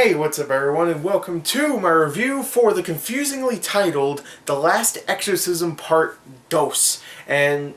Hey, what's up everyone, and welcome to my review for the confusingly titled The Last Exorcism Part Dos. And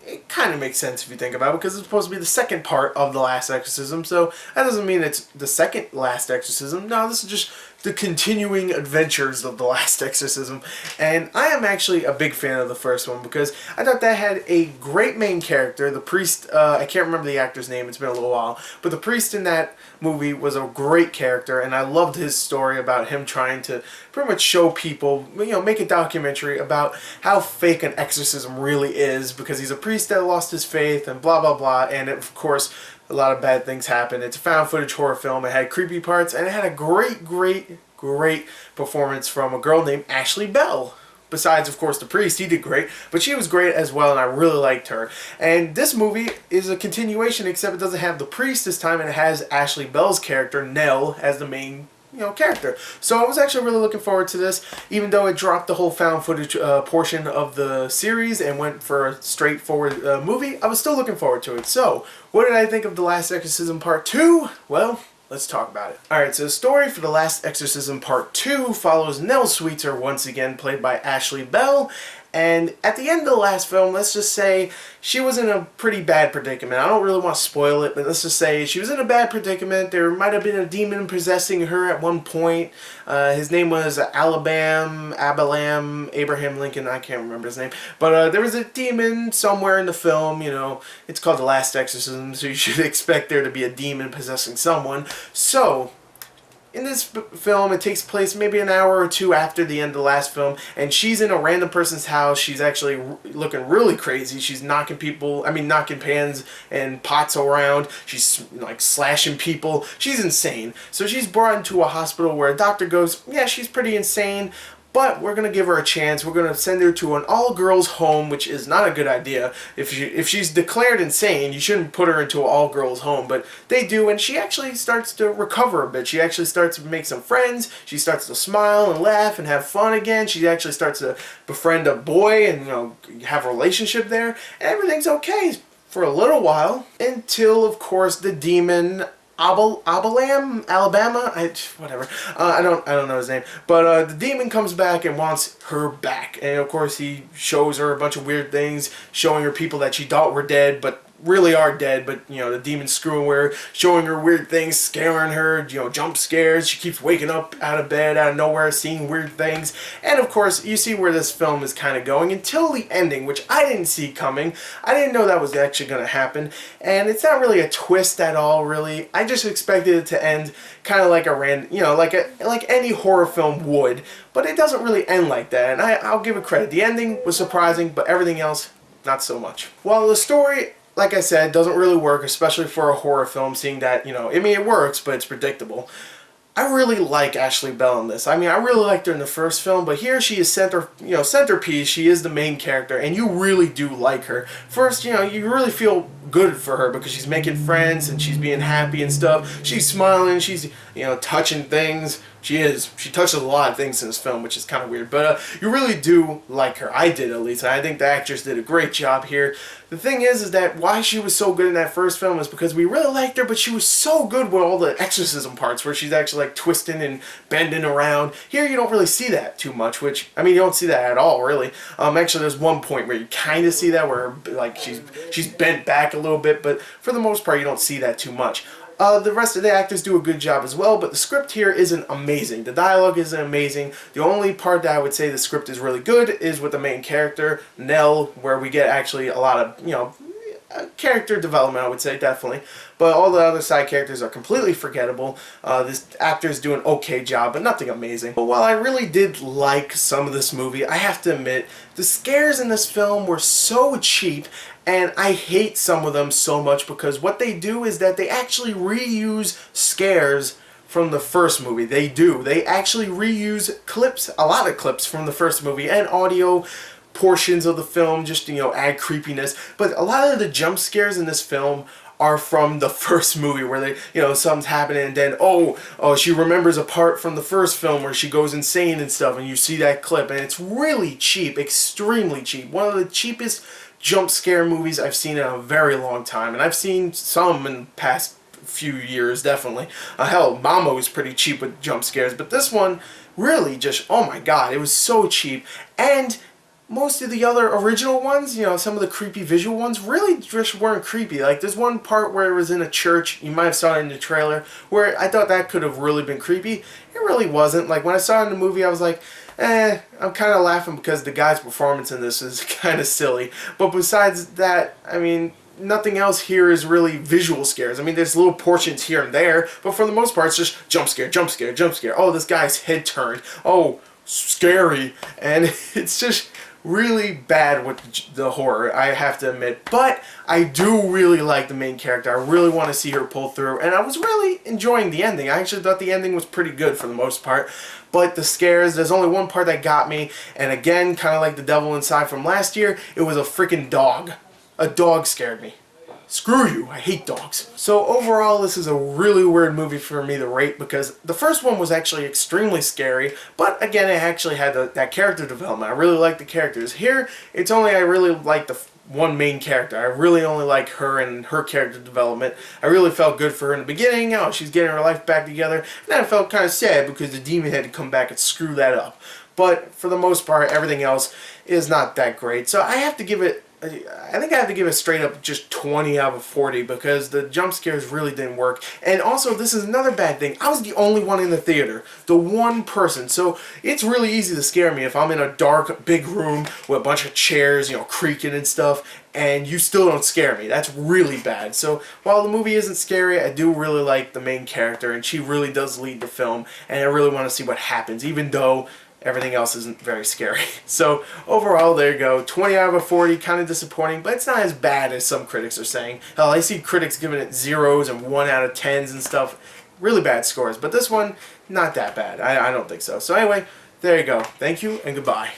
it kind of makes sense if you think about it, because it's supposed to be the second part of The Last Exorcism, so that doesn't mean it's the second Last Exorcism. No, this is just the continuing adventures of The Last Exorcism. And I am actually a big fan of the first one, because I thought that had a great main character. The priest, I can't remember the actor's name, it's been a little while, but the priest in that movie was a great character, and I loved his story about him trying to pretty much show people, make a documentary about how fake an exorcism really is, because he's a priest that lost his faith and blah blah blah, and of course a lot of bad things happen. It's a found footage horror film. It had creepy parts, and it had a great performance from a girl named Ashley Bell. Besides, of course, the priest, he did great, but she was great as well, and I really liked her. And this movie is a continuation, except it doesn't have the priest this time, and it has Ashley Bell's character, Nell, as the main character. So I was actually really looking forward to this, even though it dropped the whole found footage portion of the series and went for a straightforward movie. I was still looking forward to it. So, what did I think of The Last Exorcism Part 2? Well, let's talk about it. Alright, so the story for The Last Exorcism Part 2 follows Nell Sweeter, once again played by Ashley Bell. And at the end of the last film, let's just say she was in a pretty bad predicament. I don't really want to spoil it, but let's just say she was in a bad predicament. There might have been a demon possessing her at one point. His name was Abraham Lincoln, I can't remember his name. But there was a demon somewhere in the film, it's called The Last Exorcism, so you should expect there to be a demon possessing someone. So, in this film, it takes place maybe an hour or two after the end of the last film, and she's in a random person's house. She's actually looking really crazy. She's knocking pans and pots around. She's like slashing people. She's insane. So she's brought into a hospital where a doctor goes, yeah, she's pretty insane, but we're going to give her a chance. We're going to send her to an all-girls home, which is not a good idea. If she's declared insane, you shouldn't put her into an all-girls home, but they do, and she actually starts to recover a bit. She actually starts to make some friends. She starts to smile and laugh and have fun again. She actually starts to befriend a boy and, have a relationship there, and everything's okay for a little while, until, of course, the demon Alabama, whatever. I don't know his name, but the demon comes back and wants her back, and of course he shows her a bunch of weird things, showing her people that she thought were dead, but really are dead, but the demon's screwing with her, showing her weird things, scaring her, jump scares. She keeps waking up out of bed out of nowhere, seeing weird things, and of course you see where this film is kind of going until the ending, which I didn't see coming. I didn't know that was actually going to happen, and it's not really a twist at all, really. I just expected it to end kind of like a like any horror film would, but it doesn't really end like that, and I'll give it credit. The ending was surprising, but everything else, not so much. While the story, like I said, doesn't really work, especially for a horror film, seeing that, it works, but it's predictable. I really like Ashley Bell in this. I really liked her in the first film, but here she is centerpiece. She is the main character, and you really do like her. First, you really feel good for her because she's making friends and she's being happy and stuff. She's smiling, she's, touching things. She touches a lot of things in this film, which is kind of weird, but you really do like her. I did, at least, and I think the actress did a great job here. The thing is that why she was so good in that first film is because we really liked her, but she was so good with all the exorcism parts where she's actually like twisting and bending around. Here you don't really see that too much, which, you don't see that at all, really. Actually, there's one point where you kind of see that, where like she's bent back a little bit, but for the most part you don't see that too much. The rest of the actors do a good job as well, but the script here isn't amazing. The dialogue isn't amazing. The only part that I would say the script is really good is with the main character, Nell, where we get actually a lot of, character development, I would say, definitely. But all the other side characters are completely forgettable. This actor's do an okay job, but nothing amazing. But while I really did like some of this movie, I have to admit, the scares in this film were so cheap, and I hate some of them so much because what they do is that they actually reuse scares from the first movie. They do. They actually reuse clips, a lot of clips from the first movie, and audio portions of the film, just add creepiness. But a lot of the jump scares in this film are from the first movie, where they, something's happening, and then oh, she remembers a part from the first film where she goes insane and stuff, and you see that clip, and it's really cheap, extremely cheap. One of the cheapest jump scare movies I've seen in a very long time, and I've seen some in past few years, definitely. Hell, Mama was pretty cheap with jump scares, but this one really just, oh my god, it was so cheap. And most of the other original ones, you know, some of the creepy visual ones, really just weren't creepy. Like, there's one part where it was in a church, you might have saw it in the trailer, where I thought that could have really been creepy. It really wasn't. Like, when I saw it in the movie, I was like, I'm kind of laughing because the guy's performance in this is kind of silly. But besides that, I mean, nothing else here is really visual scares. I mean, there's little portions here and there, but for the most part, it's just jump scare, jump scare, jump scare. Oh, this guy's head turned. Oh, scary. And it's just really bad with the horror, I have to admit. But I do really like the main character. I really want to see her pull through, and I was really enjoying the ending. I actually thought the ending was pretty good for the most part. But the scares, there's only one part that got me, and again, kind of like The Devil Inside from last year, it was a freaking dog. A dog scared me. Screw you, I hate dogs. So overall, this is a really weird movie for me to rate because the first one was actually extremely scary, but again, it actually had that character development. I really like the characters. Here, it's only I really like the one main character. I really only like her and her character development. I really felt good for her in the beginning. Oh, she's getting her life back together. And then I felt kind of sad because the demon had to come back and screw that up. But for the most part, everything else is not that great. So I have to give it, I think I have to give it straight up just 20 out of 40 because the jump scares really didn't work. And also, this is another bad thing. I was the only one in the theater. The one person. So it's really easy to scare me if I'm in a dark, big room with a bunch of chairs, you know, creaking and stuff, and you still don't scare me. That's really bad. So while the movie isn't scary, I do really like the main character, and she really does lead the film, and I really want to see what happens, even though everything else isn't very scary. So overall, there you go. 20 out of 40, kind of disappointing, but it's not as bad as some critics are saying. Hell, I see critics giving it 0s and 1 out of 10s and stuff. Really bad scores, but this one, not that bad. I don't think so. So anyway, there you go. Thank you and goodbye.